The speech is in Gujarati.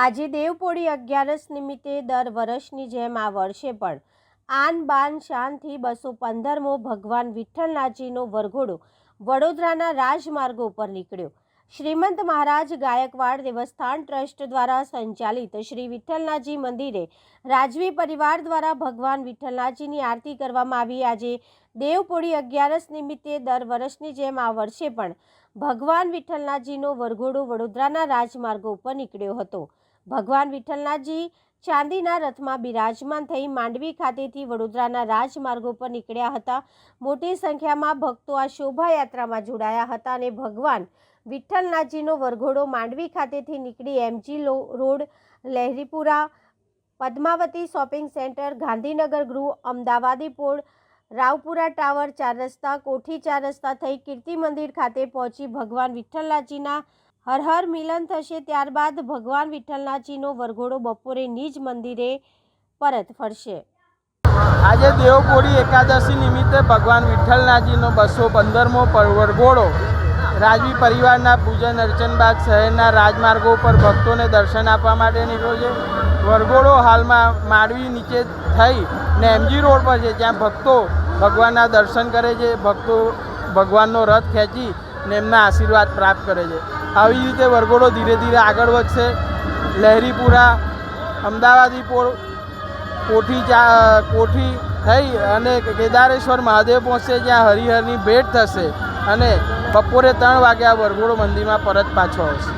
આજે દેવપોળી 11 નિમિત્તે દર વર્ષની જેમ આ વર્ષે પણ આન બાન શાનથી 215મો ભગવાન વિઠ્ઠલનાથજીનો વરઘોડો વડોદરાના રાજમાર્ગો પર નીકળ્યો। શ્રીમંત મહારાજ ગાયકવાડ દેવસ્થાન ટ્રસ્ટ દ્વારા સંચાલિત શ્રી વિઠ્ઠલનાથજી મંદિરે રાજવી પરિવાર દ્વારા ભગવાન વિઠ્ઠલનાથજીની આરતી કરવામાં આવી। આજે દેવપોળી 11 નિમિત્તે દર વર્ષની જેમ આ વર્ષે પણ ભગવાન વિઠ્ઠલનાથજીનો વરઘોડો વડોદરાના રાજમાર્ગો પર નીકળ્યો હતો। ભગવાન વિઠ્ઠલનાથજી ચાંદીના રથમાં બિરાજમાન થઈ માંડવી ખાતેથી વડોદરાના રાજમાર્ગો પર નીકળ્યા હતા। મોટી સંખ્યામાં ભક્તો આ શોભાયાત્રામાં જોડાયા હતા અને ભગવાન વિઠ્ઠલનાથજીનો વરઘોડો માંડવી ખાતેથી નીકળી MG road, Laheripura, Padmavati shopping centre, Gandhinagar Gruh, Amdavadi પોળ, રાવપુરા ટાવર, 4 રસ્તા, કોઠી 4 રસ્તા થઈ કીર્તિ મંદિર ખાતે પહોંચી ભગવાન વિઠ્ઠલનાથજીના હર હર મિલન થશે। ત્યારબાદ ભગવાન વિઠ્ઠલનાથજીનો વરઘોડો બપોરે નિજ મંદિરે પરત ફરશે। આજે દેવપોળી એકાદશી નિમિત્તે ભગવાન વિઠ્ઠલનાથજીનો 215મો વરઘોડો રાજવી પરિવારના પૂજન અર્ચન બાદ શહેરના રાજમાર્ગો પર ભક્તોને દર્શન આપવા માટે નીકળ્યો છે। વરઘોડો હાલમાં માંડવી નીચે થઈ ને એમજી રોડ પર છે, જ્યાં ભક્તો ભગવાનના દર્શન કરે છે। ભક્તો ભગવાનનો રથ ખેંચી ને એમના આશીર્વાદ પ્રાપ્ત કરે છે। આવી રીતે વરઘોડો ધીરે ધીરે આગળ વધશે। લહેરીપુરા, અમદાવાદી પોળ, કોઠી થઈ અને કેદારેશ્વર મહાદેવ પહોંચશે, જ્યાં હરિહરની ભેટ થશે અને બપોરે 3 વાગે આ વરઘોડો મંદિરમાં પરત પાછો આવશે।